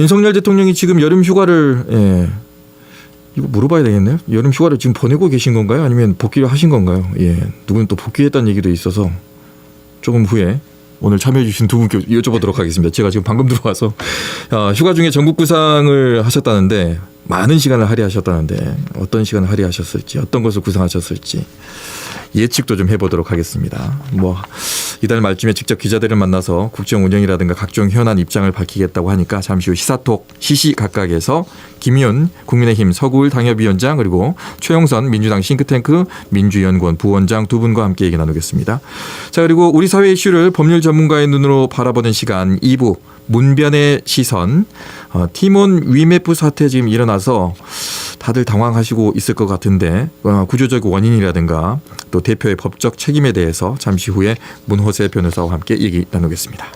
윤석열 대통령이 지금 여름 휴가를 이거 물어봐야 되겠네요. 여름 휴가를 지금 보내고 계신 건가요? 아니면 복귀를 하신 건가요? 누구는 또 복귀했다는 얘기도 있어서 조금 후에 오늘 참여해 주신 두 분께 여쭤보도록 하겠습니다. 제가 지금 방금 들어와서 휴가 중에 전국 구상을 하셨다는데 많은 시간을 할애하셨다는데 어떤 시간을 할애하셨을지 어떤 것을 구상하셨을지 예측도 좀 해보도록 하겠습니다. 이달 말쯤에 직접 기자들을 만나서 국정 운영이라든가 각종 현안 입장을 밝히겠다고 하니까 잠시 후 시사톡 시시각각에서 김윤 국민의힘 서구을 당협위원장 그리고 최영선 민주당 싱크탱크 민주연구원 부원장 두 분과 함께 얘기 나누겠습니다. 자, 그리고 우리 사회 이슈를 법률 전문가의 눈으로 바라보는 시간 2부 문변의 시선. 티몬 위메프 사태 지금 일어나서 다들 당황하시고 있을 것 같은데 구조적 원인이라든가 또 대표의 법적 책임에 대해서 잠시 후에 문호세 변호사와 함께 얘기 나누겠습니다.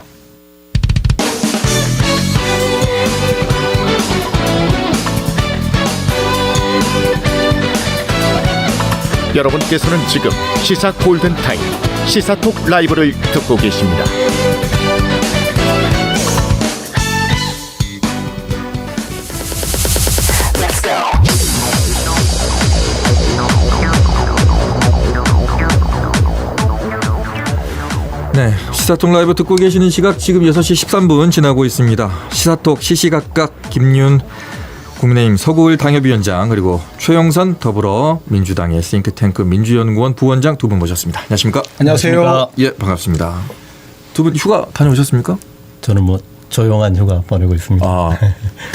여러분께서는 지금 시사 골든타임 시사톡 라이브를 듣고 계십니다. 네, 시사톡 라이브 듣고 계시는 시각 지금 6시 13분 지나고 있습니다. 시사톡 시시각각 김윤 국민의힘 서구을 당협위원장 그리고 최영선 더불어민주당의 싱크탱크 민주연구원 부원장 두 분 모셨습니다. 안녕하십니까? 안녕하세요. 예, 반갑습니다. 두 분 휴가 다녀오셨습니까? 저는 조용한 휴가 보내고 있습니다.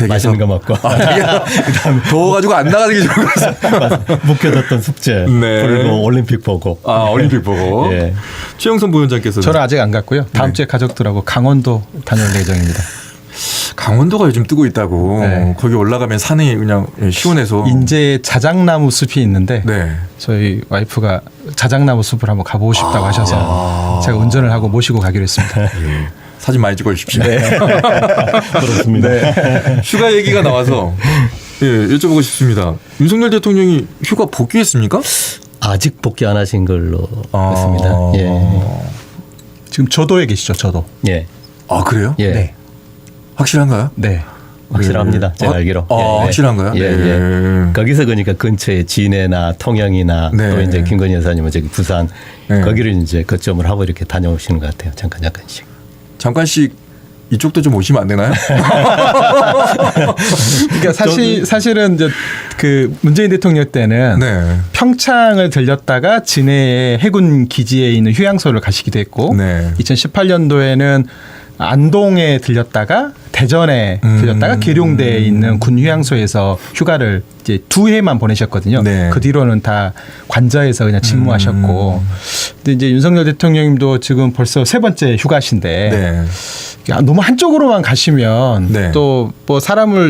맛있는 거 먹고. 더워가지고 안 나가는 게 좋을 것 같아요. 묵혀뒀던 숙제. 네. 그리고 올림픽 보고. 올림픽 보고. 예. 최영선 부원장께서는? 저는 아직 안 갔고요. 다음 주에 가족들하고 강원도 다녀올 예정입니다. 강원도가 요즘 뜨고 있다고. 네. 거기 올라가면 산이 그냥 시원해서. 인제 자작나무 숲이 있는데 네. 저희 와이프가 자작나무 숲을 한번 가보고 싶다고 하셔서 제가 운전을 하고 모시고 가기로 했습니다. 예. 사진 많이 찍어 주십시오. 네. 그렇습니다. 네. 휴가 얘기가 나와서 여쭤보고 싶습니다. 윤석열 대통령이 휴가 복귀했습니까? 아직 복귀 안 하신 걸로 했습니다. 예. 지금 저도에 계시죠, 저도. 예. 그래요? 예. 네. 확실한가요? 네. 확실합니다. 제가 알기로. 확실한가요? 예. 네. 거기서 그러니까 근처에 진해나 통영이나 네. 또 이제 김건희 여사님은 저기 부산 네. 거기를 이제 거점을 하고 이렇게 다녀오시는 것 같아요. 잠깐씩. 잠깐씩 이쪽도 좀 오시면 안 되나요? 그러니까 사실은 이제 그 문재인 대통령 때는 네. 평창을 들렸다가 진해의 해군 기지에 있는 휴양소를 가시기도 했고 네. 2018년도에는 안동에 들렸다가 대전에 들렸다가 계룡대에 있는 군 휴양소에서 휴가를 이제 2회만 보내셨거든요. 네. 그 뒤로는 다 관저에서 그냥勤무하셨고. 근데 이제 윤석열 대통령님도 지금 벌써 3번째 휴가신데 네. 너무 한쪽으로만 가시면 네. 또 뭐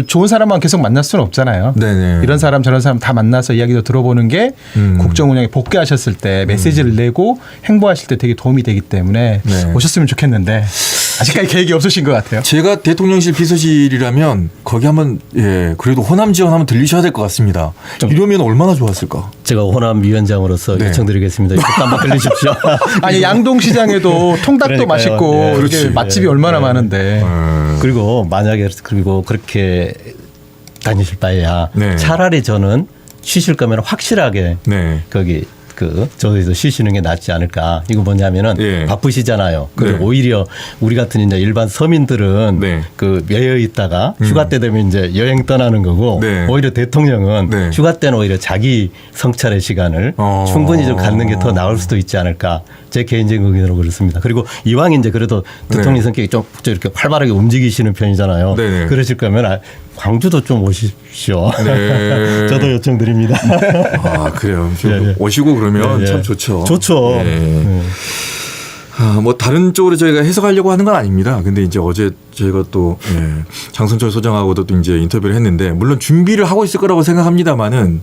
좋은 사람만 계속 만날 수는 없잖아요. 네네. 이런 사람 저런 사람 다 만나서 이야기도 들어보는 게 국정 운영에 복귀하셨을 때 메시지를 내고 행보하실 때 되게 도움이 되기 때문에 네. 오셨으면 좋겠는데 아직까지 계획이 없으신 것 같아요. 제가 대통령실 비서실이라면 거기 한번 그래도 호남 지원 한번 들리셔야 될 것 같습니다. 이러면 얼마나 좋았을까? 제가 호남 위원장으로서 네. 요청드리겠습니다. 이것도 한번 들리십시오. 아니 양동시장에도 통닭도 그러니까요. 맛있고 예. 이렇게 그렇지. 맛집이 얼마나 많은데. 그리고 만약에 그렇게 다니실 바에야 네. 차라리 저는 쉬실 거면 확실하게 네. 거기 저기서 쉬시는 게 낫지 않을까. 이거 뭐냐면은 예. 바쁘시잖아요. 그리고 네. 오히려 우리 같은 이제 일반 서민들은 네. 매여 있다가 휴가 때 되면 이제 여행 떠나는 거고 네. 오히려 대통령은 네. 휴가 때는 오히려 자기 성찰의 시간을 충분히 좀 갖는 게 더 나을 수도 있지 않을까. 제 개인적인 의견으로 그렇습니다. 그리고 이왕 이제 그래도 대통령 네. 성격이 좀 이렇게 활발하게 움직이시는 편이잖아요. 네네. 그러실 거면 광주도 좀 오십시오. 네. 저도 요청드립니다. 그래요. 좀 예. 오시고 그러면 예. 참 좋죠. 좋죠. 예. 다른 쪽으로 저희가 해석하려고 하는 건 아닙니다. 근데 이제 어제 저희가 또 장선철 소장하고도 또 이제 인터뷰를 했는데 물론 준비를 하고 있을 거라고 생각합니다만은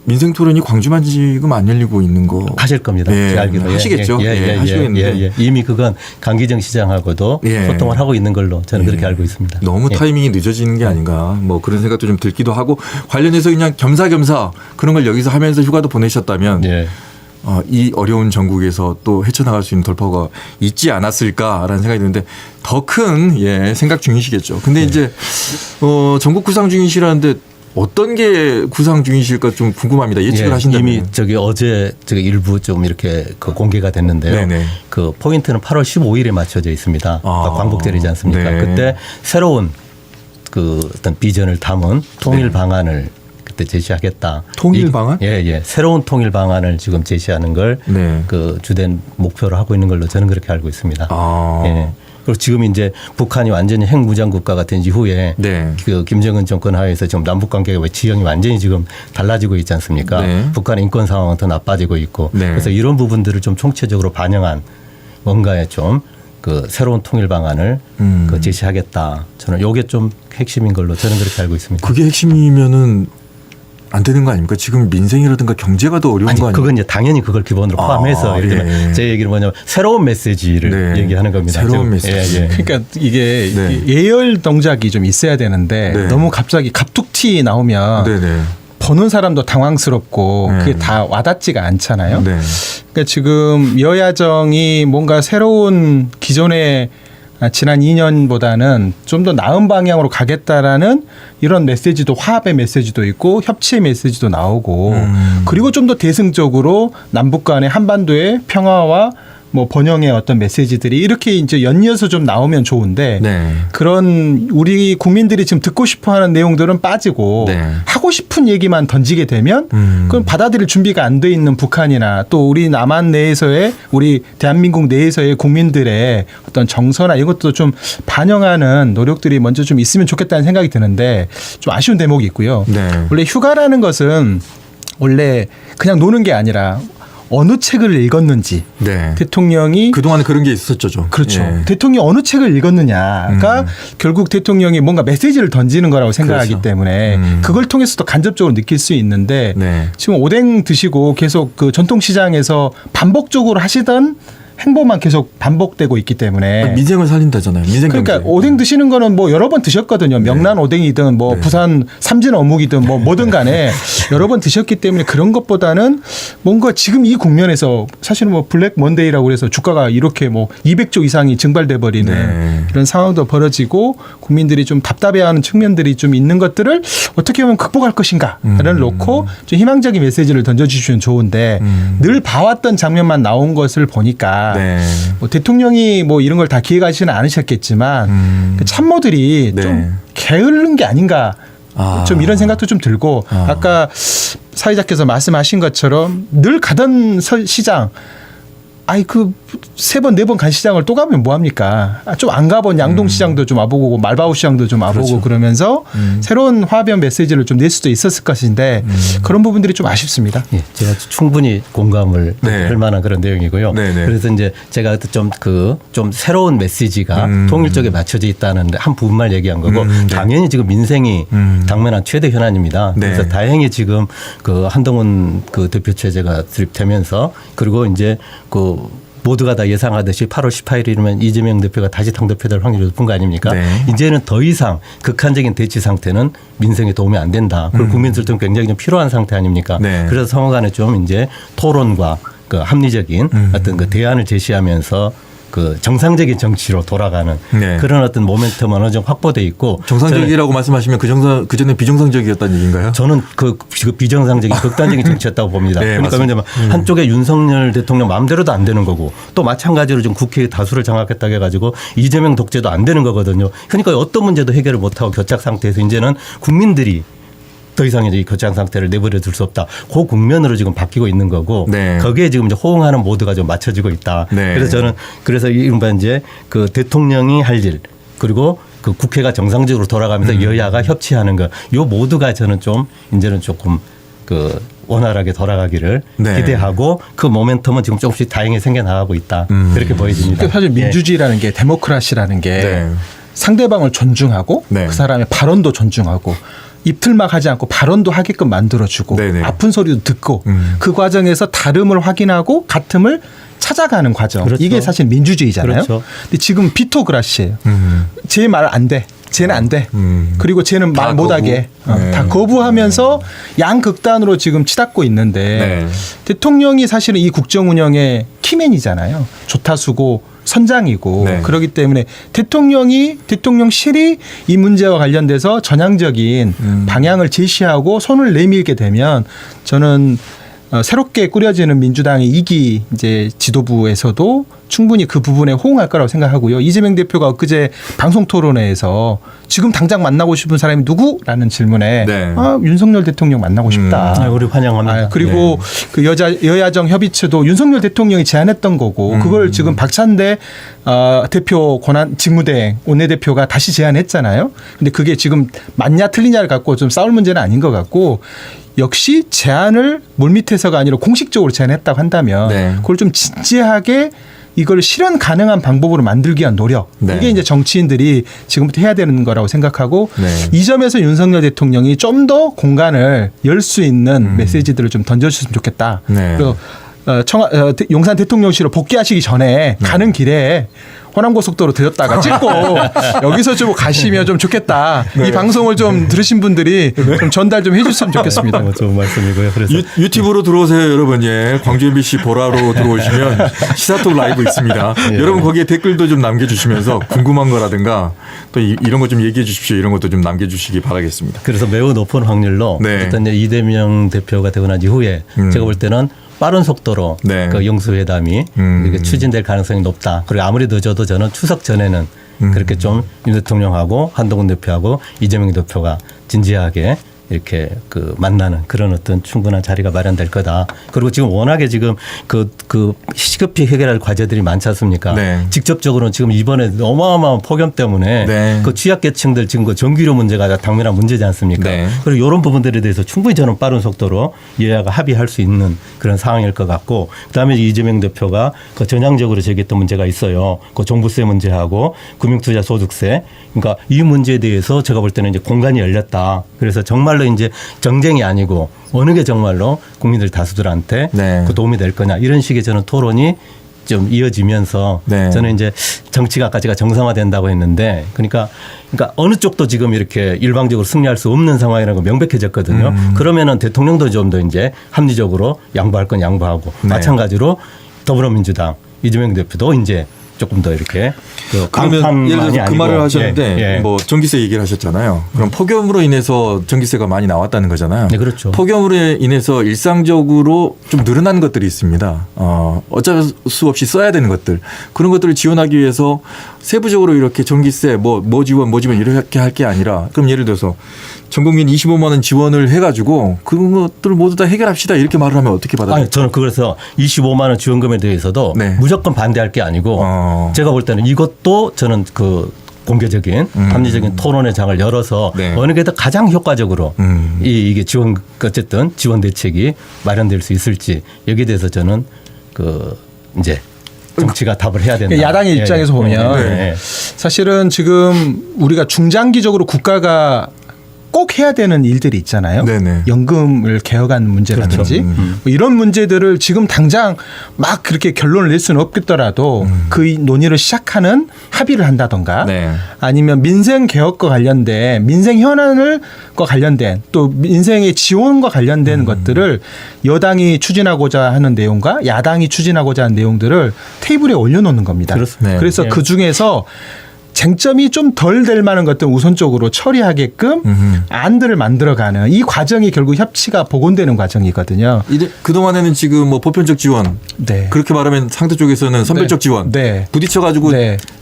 민생 토론이 광주만 지금 안 열리고 있는 거 하실 겁니다. 예, 알기로. 하시겠죠. 하시겠는데 이미 그건 강기정 시장하고도 소통을 하고 있는 걸로 저는 그렇게 알고 있습니다. 너무 타이밍이 늦어지는 게 아닌가 그런 생각도 좀 들기도 하고 관련해서 그냥 겸사겸사 그런 걸 여기서 하면서 휴가도 보내셨다면 이 어려운 전국에서 또 헤쳐나갈 수 있는 돌파구가 있지 않았을까라는 생각이 드는데 더 큰 생각 중이시겠죠. 근데 이제 전국 구상 중이시라는데 어떤 게 구상 중이실까 좀 궁금합니다. 예측을 하신다면. 이미 어제 일부 좀 이렇게 공개가 됐는데요. 네네. 그 포인트는 8월 15일에 맞춰져 있습니다. 광복절이지 않습니까? 네. 그때 새로운 그 어떤 비전을 담은 통일 방안을 그때 제시하겠다. 통일 방안? 예. 새로운 통일 방안을 지금 제시하는 걸 그 주된 목표로 하고 있는 걸로 저는 그렇게 알고 있습니다. 예. 그리고 지금 이제 북한이 완전히 핵무장 국가가 된 이후에 그 김정은 정권 하에서 지금 남북 관계가 지형이 완전히 지금 달라지고 있지 않습니까? 북한의 인권 상황은 더 나빠지고 있고 그래서 이런 부분들을 좀 총체적으로 반영한 뭔가의 좀 그 새로운 통일 방안을 그 제시하겠다. 저는 이게 좀 핵심인 걸로 저는 그렇게 알고 있습니다. 그게 핵심이면은 안 되는 거 아닙니까? 지금 민생이라든가 경제가 더 어려운 거 아닙니까? 그건 이제 당연히 그걸 기본으로 포함해서 예를 들면 제 얘기는 뭐냐면 새로운 메시지를 얘기하는 겁니다. 새로운 메시지. 그러니까 이게 예열 동작이 좀 있어야 되는데 너무 갑자기 갑툭튀 나오면 보는 사람도 당황스럽고 그게 다 와닿지가 않잖아요. 그러니까 지금 여야정이 뭔가 새로운 기존의 지난 2년보다는 좀 더 나은 방향으로 가겠다라는 이런 메시지도 화합의 메시지도 있고 협치의 메시지도 나오고 그리고 좀 더 대승적으로 남북 간의 한반도의 평화와 뭐 번영의 어떤 메시지들이 이렇게 이제 연이어서 좀 나오면 좋은데 그런 우리 국민들이 지금 듣고 싶어하는 내용들은 빠지고 하고 싶은 얘기만 던지게 되면 그건 받아들일 준비가 안 돼 있는 북한이나 또 우리 남한 내에서의 우리 대한민국 내에서의 국민들의 어떤 정서나 이것도 좀 반영하는 노력들이 먼저 좀 있으면 좋겠다는 생각이 드는데 좀 아쉬운 대목이 있고요. 원래 휴가라는 것은 원래 그냥 노는 게 아니라 어느 책을 읽었는지 대통령이 그동안에 그런 게 있었죠. 좀. 그렇죠. 대통령이 어느 책을 읽었느냐가 결국 대통령이 뭔가 메시지를 던지는 거라고 생각하기 때문에 그걸 통해서도 간접적으로 느낄 수 있는데 지금 오뎅 드시고 계속 그 전통시장에서 반복적으로 하시던 행보만 계속 반복되고 있기 때문에 민생을 살린다잖아요. 민생 그러니까 경제. 오뎅 드시는 거는 뭐 여러 번 드셨거든요. 명란 오뎅이든 뭐 부산 삼진 어묵이든 뭐 뭐든 간에 여러 번 드셨기 때문에 그런 것보다는 뭔가 지금 이 국면에서 사실은 뭐 블랙 먼데이라고 해서 주가가 이렇게 뭐 200조 이상이 증발돼 버리는 이런 상황도 벌어지고 국민들이 좀 답답해하는 측면들이 좀 있는 것들을 어떻게 하면 극복할 것인가를 놓고 좀 희망적인 메시지를 던져주시면 좋은데 늘 봐왔던 장면만 나온 것을 보니까 뭐 대통령이 뭐 이런 걸 다 기획하지는 않으셨겠지만 그 참모들이 좀 게으른 게 아닌가 좀 이런 생각도 좀 들고 아까 사회자께서 말씀하신 것처럼 늘 가던 시장 그 3번, 4번 간 시장을 또 가면 뭐합니까? 좀 안 가본 양동시장도 좀 와보고 말바우 시장도 좀 와보고 그러면서 새로운 화합의 메시지를 좀 낼 수도 있었을 것인데 그런 부분들이 좀 아쉽습니다. 예, 제가 충분히 공감을 할 만한 그런 내용이고요. 그래서 이제 제가 좀 새로운 메시지가 통일적에 맞춰져 있다는 한 부분만 얘기한 거고 당연히 지금 민생이 당면한 최대 현안입니다. 그래서 다행히 지금 그 한동훈 그 대표 체제가 수립되면서 그리고 이제 그 모두가 다 예상하듯이 8월 18일이면 이재명 대표가 다시 당대표 될 확률이 높은 거 아닙니까? 이제는 더 이상 극한적인 대치 상태는 민생에 도움이 안 된다. 그리고 국민들도 굉장히 좀 필요한 상태 아닙니까? 그래서 서로 간에 좀 이제 토론과 그 합리적인 어떤 그 대안을 제시하면서 그 정상적인 정치로 돌아가는 그런 어떤 모멘텀은 어느 정도 확보돼 있고 정상적이라고 말씀하시면 그 전에 비정상적이었다는 얘기인가요? 저는 그 비정상적인 극단적인 정치였다고 봅니다. 그러니까 왜냐하면 한쪽에 윤석열 대통령 마음대로도 안 되는 거고 또 마찬가지로 좀 국회의 다수를 장악했다고 해가지고 이재명 독재도 안 되는 거거든요. 그러니까 어떤 문제도 해결을 못하고 교착 상태에서 이제는 국민들이 더 이상 이제 이 교착 상태를 내버려 둘 수 없다. 그 국면으로 지금 바뀌고 있는 거고 거기에 지금 이제 호응하는 모두가 좀 맞춰지고 있다. 그래서 저는 그래서 이른바 이제 그 대통령이 할 일 그리고 그 국회가 정상적으로 돌아가면서 여야가 협치하는 거 요 모두가 저는 좀 이제는 조금 그 원활하게 돌아가기를 기대하고 그 모멘텀은 지금 조금씩 다행히 생겨나가고 있다. 그렇게 보여집니다. 사실 민주주의라는 게 데모크라시라는 게 상대방을 존중하고 그 사람의 발언도 존중하고 입틀막 하지 않고 발언도 하게끔 만들어주고 아픈 소리도 듣고 그 과정에서 다름을 확인하고 같음을 찾아가는 과정. 이게 사실 민주주의잖아요. 근데 지금 비토그라시예요. 제 말 안 돼. 쟤는 안 돼. 그리고 쟤는 다 말 못하게 거부. 다 거부하면서 양극단으로 지금 치닫고 있는데 대통령이 사실은 이 국정 운영의 키맨이잖아요. 조타수고 선장이고 그렇기 때문에 대통령실이 이 문제와 관련돼서 전향적인 방향을 제시하고 손을 내밀게 되면 저는 새롭게 꾸려지는 민주당의 2기 이제 지도부에서도 충분히 그 부분에 호응할 거라고 생각하고요. 이재명 대표가 엊그제 방송 토론회에서 지금 당장 만나고 싶은 사람이 누구라는 질문에 윤석열 대통령 만나고 싶다. 우리 환영합니다. 그리고 그 여야정 협의체도 윤석열 대통령이 제안했던 거고 그걸 지금 박찬대 대표 권한 직무대행 원내대표가 다시 제안했잖아요. 근데 그게 지금 맞냐 틀리냐를 갖고 좀 싸울 문제는 아닌 것 같고 역시 제안을 물밑에서가 아니라 공식적으로 제안했다고 한다면 그걸 좀 진지하게 이걸 실현 가능한 방법으로 만들기 위한 노력. 이게 이제 정치인들이 지금부터 해야 되는 거라고 생각하고 이 점에서 윤석열 대통령이 좀 더 공간을 열 수 있는 메시지들을 좀 던져주셨으면 좋겠다. 그리고 용산 대통령실로 복귀하시기 전에 가는 길에 호남고속도로 들렸다가 찍고 여기서 좀 가시면 좀 좋겠다. 이 방송을 좀 들으신 분들이 좀 전달 좀 해줬으면 좋겠습니다. 좋은 말씀이고요. 그래서 유튜브로 들어오세요, 여러분. 예, 광주 MBC 보라로 들어오시면 시사톡 라이브 있습니다. 여러분 거기에 댓글도 좀 남겨주시면서 궁금한 거라든가 또 이런 거 좀 얘기해 주십시오. 이런 것도 좀 남겨주시기 바라겠습니다. 그래서 매우 높은 확률로 일단 이재명 대표가 되고 난 이후에 제가 볼 때는 빠른 속도로 그 영수회담이 이렇게 추진될 가능성이 높다. 그리고 아무리 늦어도 저는 추석 전에는 그렇게 좀 윤 대통령하고 한동훈 대표하고 이재명 대표가 진지하게 이렇게 그 만나는 그런 어떤 충분한 자리가 마련될 거다. 그리고 지금 워낙에 지금 그 시급히 해결할 과제들이 많지 않습니까? 직접적으로는 지금 이번에 어마어마한 폭염 때문에 그 취약계층들 지금 그 전기료 문제가 당면한 문제지 않습니까? 그리고 이런 부분들에 대해서 충분히 저는 빠른 속도로 여야가 합의할 수 있는 그런 상황일 것 같고 그다음에 이재명 대표가 그 전향적으로 제기했던 문제가 있어요. 그 종부세 문제하고 금융투자소득세. 그러니까 이 문제에 대해서 제가 볼 때는 이제 공간이 열렸다. 그래서 정말로 이제 정쟁이 아니고 어느 게 정말로 국민들 다수들한테 그 도움이 될 거냐 이런 식의 저는 토론이 좀 이어지면서 저는 이제 정치가 아까 제가 정상화된다고 했는데 그러니까 어느 쪽도 지금 이렇게 일방적으로 승리할 수 없는 상황이라는 거 명백해졌거든요. 그러면은 대통령도 좀 더 이제 합리적으로 양보할 건 양보하고 마찬가지로 더불어민주당 이재명 대표도 이제 조금 더 이렇게 그러면 예를 들어서 그 말을 하셨는데 뭐 전기세 얘기를 하셨잖아요. 그럼 폭염으로 인해서 전기세가 많이 나왔다는 거잖아요. 네, 그렇죠. 폭염으로 인해서 일상적으로 좀 늘어난 것들이 있습니다. 어쩔 수 없이 써야 되는 것들 그런 것들을 지원하기 위해서 세부적으로 이렇게 전기세 뭐 지원 이렇게 할 게 아니라 그럼 예를 들어서 전 국민 25만 원 지원을 해가지고 그런 것들을 모두 다 해결합시다 이렇게 말을 하면 어떻게 받아들여요? 저는 그래서 25만 원 지원금에 대해서도 무조건 반대할 게 아니고 제가 볼 때는 이것도 저는 그 공개적인 합리적인 토론의 장을 열어서 어느 게 더 가장 효과적으로 이게 지원 어쨌든 지원 대책이 마련될 수 있을지 여기에 대해서 저는 그 이제 정치가 답을 해야 된다. 야당의 입장에서 보면 사실은 지금 우리가 중장기적으로 국가가 꼭 해야 되는 일들이 있잖아요. 연금을 개혁하는 문제라든지 뭐 이런 문제들을 지금 당장 막 그렇게 결론을 낼 수는 없겠더라도 그 논의를 시작하는 합의를 한다던가 아니면 민생 개혁과 관련된 민생 현안과 관련된 또 민생의 지원과 관련된 것들을 여당이 추진하고자 하는 내용과 야당이 추진하고자 하는 내용들을 테이블에 올려놓는 겁니다. 그래서 그 중에서 쟁점이 좀 덜 될 만한 것들 우선적으로 처리하게끔 안들을 만들어가는 이 과정이 결국 협치가 복원되는 과정이거든요. 그동안에는 지금 뭐 보편적 지원 그렇게 말하면 상대 쪽에서는 선별적 지원 부딪혀가지고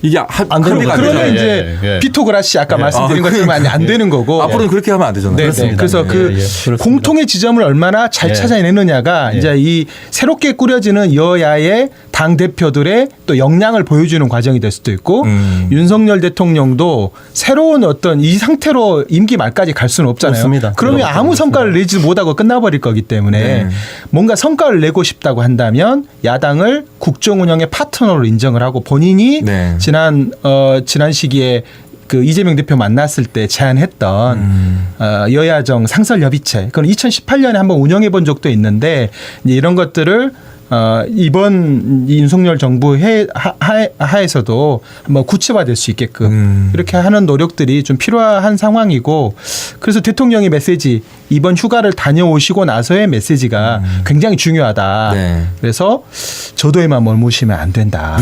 이게 안 되는 거죠. 그러면 이제 피토그라시 아까 말씀드린 것처럼 안 되는 거고 앞으로는 그렇게 하면 안 되잖아요. 그래서 그 공통의 지점을 얼마나 잘 찾아내느냐가 이제 이 새롭게 꾸려지는 여야의 당 대표들의 또 역량을 보여주는 과정이 될 수도 있고 윤석열 대통령도 새로운 어떤 이 상태로 임기 말까지 갈 수는 없잖아요. 없습니다. 그러면 아무 성과를 내지 못하고 끝나버릴 거기 때문에 뭔가 성과를 내고 싶다고 한다면 야당을 국정 운영의 파트너로 인정을 하고 본인이 지난 시기에 그 이재명 대표 만났을 때 제안했던 여야정 상설협의체 그건 2018년에 한번 운영해 본 적도 있는데 이제 이런 것들을 이번 윤석열 정부 하에서도 한번 구체화될 수 있게끔 이렇게 하는 노력들이 좀 필요한 상황이고 그래서 대통령의 메시지 이번 휴가를 다녀오시고 나서의 메시지가 굉장히 중요하다. 네. 그래서 저도에만 머무시면 안 된다.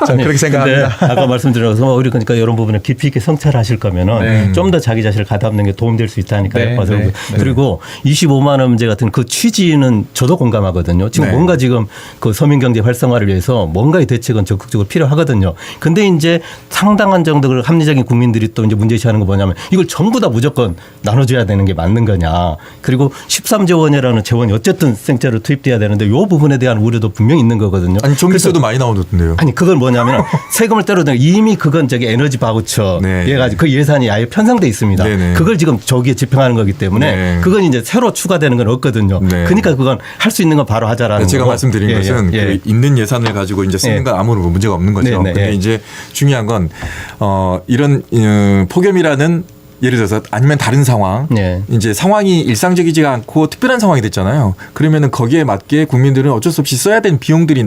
저는 그렇게 생각합니다. 아까 말씀드린 것처럼 우리 그러니까 이런 부분을 깊이 있게 성찰하실 거면은 좀 더 자기 자신을 가다듬는 게 도움될 수 있다니까요. 네, 네, 그리고 25만 원 문제 같은 그 취지는 저도 공감하거든요. 지금 뭔가 지금 그 서민 경제 활성화를 위해서 뭔가의 대책은 적극적으로 필요하거든요. 근데 이제 상당한 정도의 합리적인 국민들이 또 이제 문제시하는 거 뭐냐면 이걸 전부 다 무조건 나눠줘야 되는 게 맞는 거냐. 그리고 13조 원이라는 재원이 어쨌든 생체로 투입돼야 되는데 이 부분에 대한 우려도 분명히 있는 거거든요. 아니 전기세도 많이 나오던데요. 아니 그건 뭐냐면 세금을 때려도 이미 그건 저기 에너지 바우처 네. 해가지고 그 예산이 아예 편성돼 있습니다. 네네. 그걸 지금 저기에 집행하는 거기 때문에 네. 그건 이제 새로 추가되는 건 없거든요. 네. 그러니까 그건 할 수 있는 건 바로 하자라는 제가 거고. 말씀드린 것은 그 있는 예산을 가지고 이제 쓰는 건 아무런 문제가 없는 거죠. 네네. 근데 이제 중요한 건 이런 폭염이라는 예를 들어서 아니면 다른 상황, 네. 이제 상황이 일상적이지가 않고 특별한 상황이 됐잖아요. 그러면은 거기에 맞게 국민들은 어쩔 수 없이 써야 되는 비용들이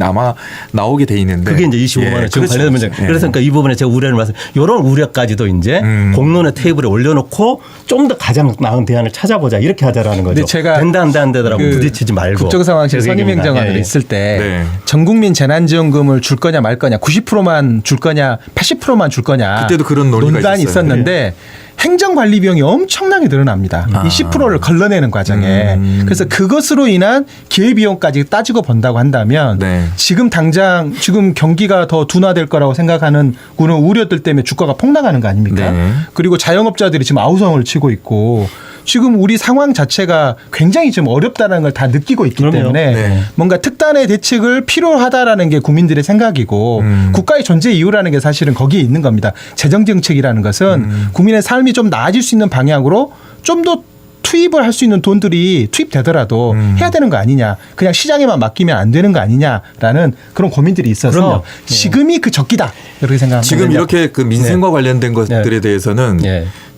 나오게 돼 있는데 그게 이제 25만 원 지금 그렇죠. 관련된 문제. 그래서 그러니까 이 부분에 제가 우려를 말씀. 이런 우려까지도 이제 공론의 테이블에 올려놓고 좀 더 가장 나은 대안을 찾아보자 이렇게 하자라는 거죠. 근데 제가 된다 안 되더라고 부딪히지 말고. 국정상황실 그래서 얘기입니다. 선임행정안으로 있을 때 네. 전국민 재난지원금을 줄 거냐 말 거냐 90%만 줄 거냐 80%만 줄 거냐 그때도 그런 논의가 논란이 있었어요. 있었는데 행정관리 비용이 엄청나게 늘어납니다. 이 10%를 걸러내는 과정에. 그래서 그것으로 인한 기회비용까지 따지고 본다고 한다면 네. 지금 당장 지금 경기가 더 둔화될 거라고 생각하는 그런 우려들 때문에 주가가 폭락하는 거 아닙니까? 네. 그리고 자영업자들이 지금 아우성을 치고 있고 지금 우리 상황 자체가 굉장히 좀 어렵다는 걸 다 느끼고 있기 그럼요. 때문에 네. 뭔가 특단의 대책을 필요하다라는 게 국민들의 생각이고 국가의 존재 이유라는 게 사실은 거기에 있는 겁니다. 재정 정책이라는 것은 국민의 삶이 좀 나아질 수 있는 방향으로 좀 더 투입을 할 수 있는 돈들이 투입되더라도 해야 되는 거 아니냐. 그냥 시장에만 맡기면 안 되는 거 아니냐라는 그런 고민들이 있어서 그럼요. 지금이 그 적기다. 이렇게 생각합니다. 지금 이렇게 그 민생과 관련된 것들에 대해서는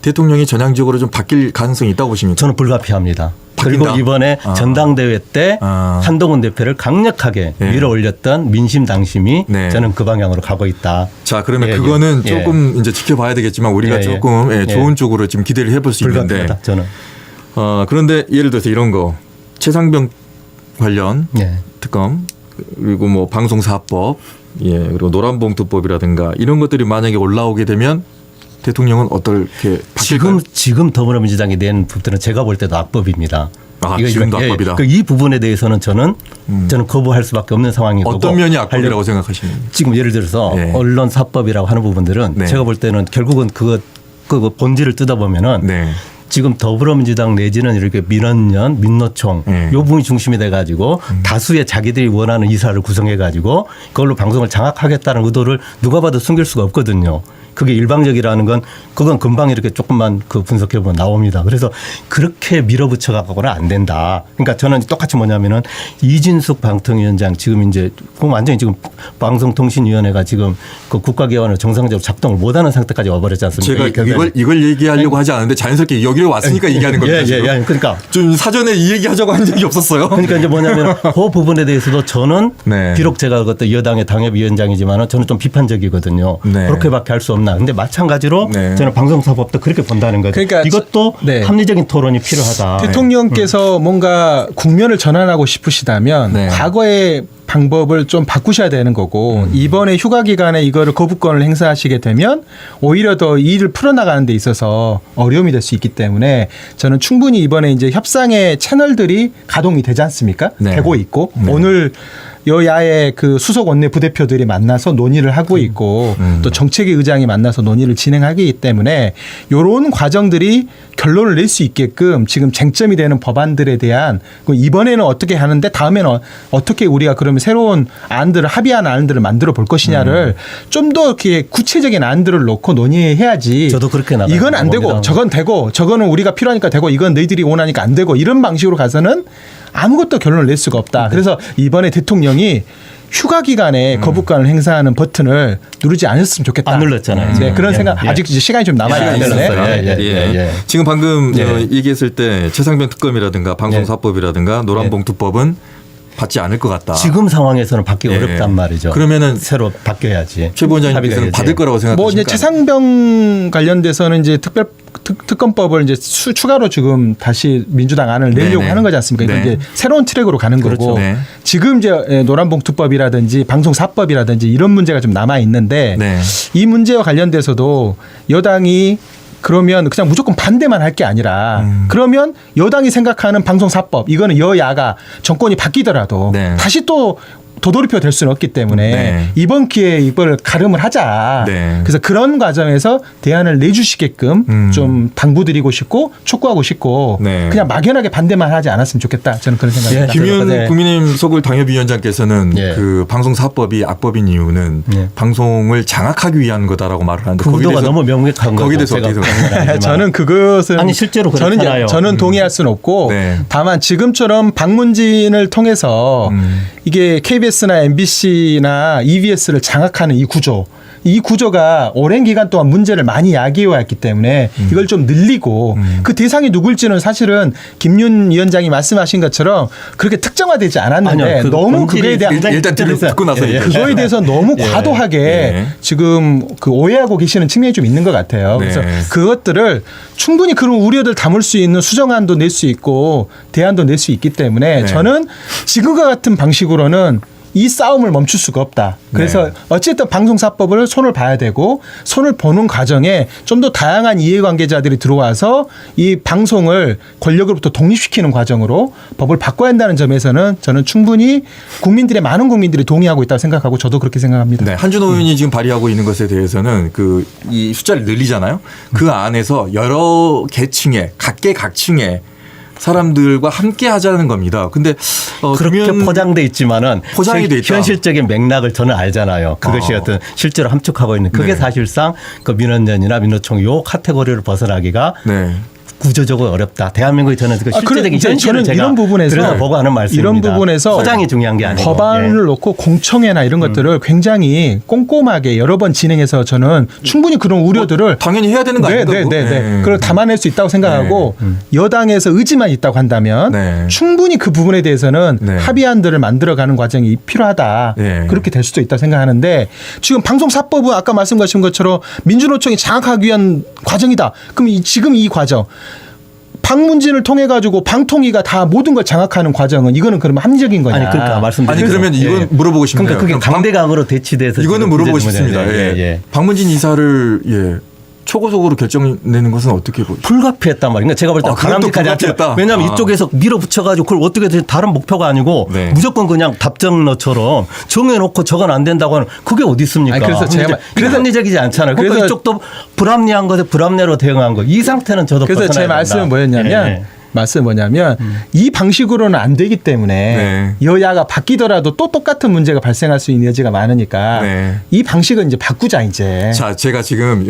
대통령이 전향적으로 좀 바뀔 가능성이 있다고 보십니까? 저는 불가피합니다. 바뀐다? 그리고 이번에 전당대회 때 한동훈 대표를 강력하게 밀어올렸던 민심 당심이 저는 그 방향으로 가고 있다. 자, 그러면 그거는 조금 이제 지켜봐야 되겠지만 우리가 조금 좋은 쪽으로 지금 기대를 해볼 수 있는데. 불가피하다. 저는. 그런데 예를 들어서 이런 거 최상병 관련 특검 그리고 뭐 방송사법 그리고 노란봉투법이라든가 이런 것들이 만약에 올라오게 되면 대통령은 어떻게 바뀔까요? 지금 더불어민주당이 낸 부분들은 제가 볼 때도 악법입니다. 지금도 악법이다. 이 부분에 대해서는 저는 거부할 수밖에 없는 상황이고 어떤 면이 악법이라고 생각하시는 거예요? 지금 예를 들어서 언론사법이라고 하는 부분들은 제가 볼 때는 결국은 그 본질을 뜯어보면은 지금 더불어민주당 내지는 이렇게 민원연, 민노총 요 부분이 중심이 돼가지고 다수의 자기들이 원하는 이사를 구성해가지고 그걸로 방송을 장악하겠다는 의도를 누가 봐도 숨길 수가 없거든요. 그게 일방적이라는 건 그건 금방 이렇게 조금만 그 분석해 보면 나옵니다. 그래서 그렇게 밀어붙여 갖고는 안 된다. 그러니까 저는 똑같이 뭐냐면은 이진숙 방통위원장 지금 이제 완전히 지금 방송통신위원회가 지금 그 국가기관을 정상적으로 작동을 못하는 상태까지 와버렸지 않습니까? 제가 이걸 얘기하려고 하지 않았는데 자연스럽게 여기로 왔으니까 얘기하는 겁니다. 그러니까 좀 사전에 이 얘기하자고 한 적이 없었어요. 그러니까 이제 뭐냐면 그 부분에 대해서도 저는 비록 제가 그것도 여당의 당협위원장이지만 저는 좀 비판적이거든요. 그렇게밖에 할 수 없나. 근데 마찬가지로 저는 방송사법도 그렇게 본다는 거죠. 그러니까 이것도 합리적인 토론이 필요하다. 대통령께서 뭔가 국면을 전환하고 싶으시다면 과거의 방법을 좀 바꾸셔야 되는 거고 이번에 휴가 기간에 이거를 거부권을 행사하시게 되면 오히려 더 이 일을 풀어나가는 데 있어서 어려움이 될 수 있기 때문에 저는 충분히 이번에 이제 협상의 채널들이 가동이 되지 않습니까? 되고 있고 오늘 여야의 그 수석 원내 부대표들이 만나서 논의를 하고 있고 또 정책위 의장이 만나서 논의를 진행하기 때문에 이런 과정들이 결론을 낼 수 있게끔 지금 쟁점이 되는 법안들에 대한 이번에는 어떻게 하는데 다음에는 어떻게 우리가 그러면 새로운 안들을 합의한 안들을 만들어 볼 것이냐를 좀 더 이렇게 구체적인 안들을 놓고 논의해야지. 저도 그렇게 나가요. 이건 안 되고 저건 되고 저거는 우리가 필요하니까 되고 이건 너희들이 원하니까 안 되고 이런 방식으로 가서는 아무것도 결론을 낼 수가 없다. 그래서 이번에 대통령이 휴가 기간에 거부권을 행사하는 버튼을 누르지 않았으면 좋겠다. 안 눌렀잖아요. 그런 생각 아직 이제 시간이 좀 남아야 되는데. 지금 방금 얘기했을 때 최상병 특검이라든가 방송사법이라든가 노란봉투법은 받지 않을 것 같다. 지금 상황에서는 받기 예. 어렵단 말이죠. 그러면은 새로 바뀌어야지. 최 부원장님께서는 받을 거라고 생각하십니까? 뭐 이제 최상병 관련돼서는 이제 특검법을 이제 추가로 지금 다시 민주당 안을 내려고 네네. 하는 거지 않습니까? 이건 네. 이제 새로운 트랙으로 가는 거고 네. 지금 이제 노란봉투법이라든지 방송사법이라든지 이런 문제가 좀 남아 있는데 네. 이 문제와 관련돼서도 여당이 그러면 그냥 무조건 반대만 할 게 아니라 그러면 여당이 생각하는 방송사법 이거는 여야가 정권이 바뀌더라도 네. 다시 또 도돌이표 될 수는 없기 때문에 네. 이번 기회에 이걸 가름을 하자. 네. 그래서 그런 과정에서 대안을 내주시게끔 좀 당부드리고 싶고 촉구하고 싶고 네. 그냥 막연하게 반대만 하지 않았으면 좋겠다. 저는 그런 생각입니다. 김윤 네. 국민의힘 서울 당협위원장께서는 예. 그 방송사법이 악법인 이유는 예. 방송을 장악하기 위한 거다라고 말을 하는데 그 거기에 의도가 대해서 너무 명백한 거죠. 거기에 대해서 제가 어떻게 보는 건 아니지만. 저는 그것은 아니, 실제로 저는 그렇잖아요. 저는 동의할 수는 없고 네. 다만 지금처럼 방문진을 통해서 이게 KBS나 MBC나 EBS를 장악하는 이 구조가 오랜 기간 동안 문제를 많이 야기해 왔기 때문에 이걸 좀 늘리고 그 대상이 누굴지는 사실은 김윤 위원장이 말씀하신 것처럼 그렇게 특정화되지 않았는데 아니요, 그 너무 본질이 그거에 대한 일단 듣고 나서 예, 예. 그거에 대해서 너무 과도하게 예. 지금 그 오해하고 계시는 측면이 좀 있는 것 같아요. 네. 그래서 그것들을 충분히 그런 우려들 담을 수 있는 수정안도 낼 수 있고 대안도 낼 수 있기 때문에 네. 저는 지금과 같은 방식으로는 이 싸움을 멈출 수가 없다. 그래서 네. 어쨌든 방송사법을 손을 봐야 되고 손을 보는 과정에 좀 더 다양한 이해관계자들이 들어와서 이 방송을 권력으로부터 독립시키는 과정으로 법을 바꿔야 한다는 점에서는 저는 충분히 많은 국민들이 동의하고 있다고 생각하고 저도 그렇게 생각합니다. 네, 한준호 의원이 지금 발의하고 있는 것에 대해서는 그 이 숫자를 늘리잖아요. 그 안에서 여러 계층의 각계각층의 사람들과 함께 하자는 겁니다. 근데 그렇게 김윤- 포장돼 있지만은 포장이 돼 있다. 현실적인 맥락을 저는 알잖아요. 그것이 어떤 실제로 함축하고 있는 그게 네. 사실상 그 민원연이나 민노총 요 카테고리를 벗어나기가 네. 구조적으로 어렵다. 대한민국이 저는 그 실제적인 이제 현실을 저는 제가 이런 부분에서 들여다보고 하는 말씀입니다. 이런 부분에서 포장이 중요한 게 아니고 법안을 예. 놓고 공청회나 이런 것들을 굉장히 꼼꼼하게 여러 번 진행해서 저는 충분히 그런 우려들을 당연히 해야 되는 거 아닙니까? 그거? 네. 그걸 담아낼 수 있다고 생각하고 여당에서 의지만 있다고 한다면 네. 충분히 그 부분에 대해서는 네. 합의안들을 만들어가는 과정이 필요하다. 네. 그렇게 될 수도 있다고 생각하는데 지금 방송사법은 아까 말씀하신 것처럼 민주노총이 장악하기 위한 과정이다. 그럼 지금 이 과정 방문진을 통해 가지고 방통위가 다 모든 걸 장악하는 과정은 이거는 그러면 합리적인 거냐? 아니 그러니까 말씀드린 아니 그러면 이건 물어보고 싶네요. 그러니까 그게 그럼 강대강으로 대치돼서 이거는 지금 물어보고 문제죠. 싶습니다. 예. 예. 방문진 이사를 초고속으로 결정내는 것은 어떻게 보죠? 불가피했단 말이에요. 그러니까 제가 볼 때 그것도 바람직하지 않죠. 불가피했다. 왜냐하면 이쪽에서 밀어붙여가지고 그걸 어떻게 다른 목표가 아니고 네. 무조건 그냥 답정너처럼 정해놓고 저건 안 된다고 하는 그게 어디 있습니까? 아니, 그래서 제가 그래서 합리적이지 않잖아요. 그러니까 그래서 이쪽도 불합리한 것에 불합리로 대응한 거. 이 상태는 저도 그래서 제 벗어나야 말씀은 된다. 뭐였냐면 예, 예. 말씀은 뭐냐면 이 방식으로는 안 되기 때문에 네. 여야가 바뀌더라도 또 똑같은 문제가 발생할 수 있는 여지가 많으니까 네. 이 방식은 이제 바꾸자 이제. 자, 제가 지금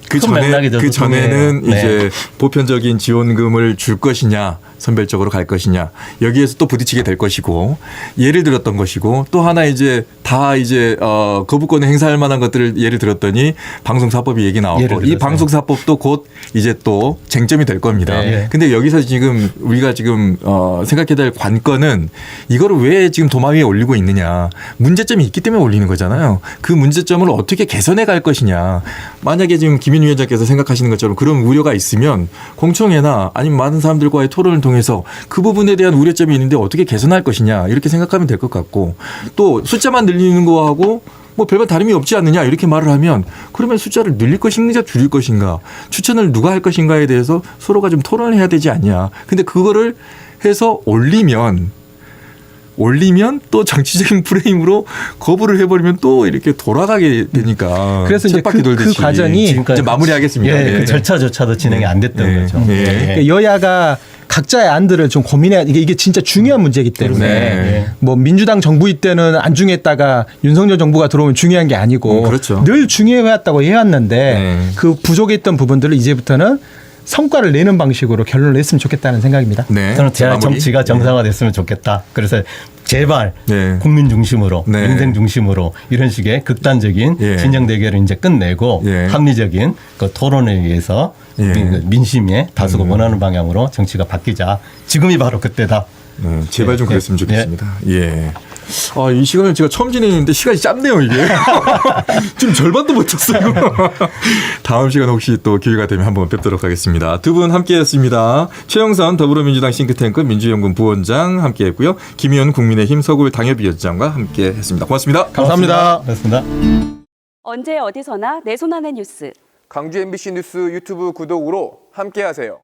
큰 맥락이죠. 그 전에는 네. 이제 보편적인 지원금을 줄 것이냐, 선별적으로 갈 것이냐, 여기에서 또 부딪히게 될 것이고, 예를 들었던 것이고, 또 하나 이제 다 이제 거부권을 행사할 만한 것들을 예를 들었더니 방송사법이 얘기 나왔고, 예를 이 들어서요. 방송사법도 곧 이제 또 쟁점이 될 겁니다. 네. 근데 여기서 지금 우리가 지금 생각해야 될 관건은 이거를 왜 지금 도마 위에 올리고 있느냐, 문제점이 있기 때문에 올리는 거잖아요. 그 문제점을 어떻게 개선해 갈 것이냐. 만약에 지금 김인 위원장께서 생각하시는 것처럼 그런 우려가 있으면 공청회나 아니면 많은 사람들과의 토론을 통해서 그 부분에 대한 우려점이 있는데 어떻게 개선할 것이냐 이렇게 생각하면 될 것 같고, 또 숫자만 늘리는 거하고 뭐 별반 다름이 없지 않느냐 이렇게 말을 하면 그러면 숫자를 늘릴 것인가 줄일 것인가, 추천을 누가 할 것인가에 대해서 서로가 좀 토론을 해야 되지 않냐. 근데 그거를 해서 올리면 또 정치적인 프레임으로 거부를 해버리면 또 이렇게 돌아가게 되니까. 그래서 이제 쳇바퀴 그 돌듯이. 과정이 이제 마무리하겠습니다. 예, 예. 그 절차조차도 진행이 안 됐던 예. 거죠. 예. 그러니까 여야가 각자의 안들을 좀 고민해야 이게 진짜 중요한 문제이기 때문에 네. 뭐 민주당 정부일 때는 안 중요했다가 윤석열 정부가 들어오면 중요한 게 아니고 그렇죠. 늘 중요해왔다고 해왔는데 네. 그 부족했던 부분들을 이제부터는 성과를 내는 방식으로 결론을 냈으면 좋겠다는 생각입니다. 네. 저는 대한 마무리. 정치가 정상화됐으면 좋겠다. 그래서 제발 네. 국민 중심으로 네. 민생 중심으로 이런 식의 극단적인 예. 진영 대결을 이제 끝내고 예. 합리적인 그 토론에 의해서 예. 민심의 다수가 원하는 방향으로 정치가 바뀌자. 지금이 바로 그때다. 네, 제발 좀 그랬으면 좋겠습니다. 예. 아, 이 시간을 제가 처음 지내는데 시간이 짧네요, 이게. 지금 절반도 못 쳤어요. 다음 시간 혹시 또 기회가 되면 한번 뵙도록 하겠습니다. 두 분 함께했습니다. 최영선 더불어민주당 싱크탱크 민주연구원 부원장 함께했고요. 김의원 국민의힘 서울 당협위원장과 함께했습니다. 고맙습니다. 감사합니다. 고맙습니다. 언제 어디서나 내 손 안의 뉴스. 광주 MBC 뉴스 유튜브 구독으로 함께하세요.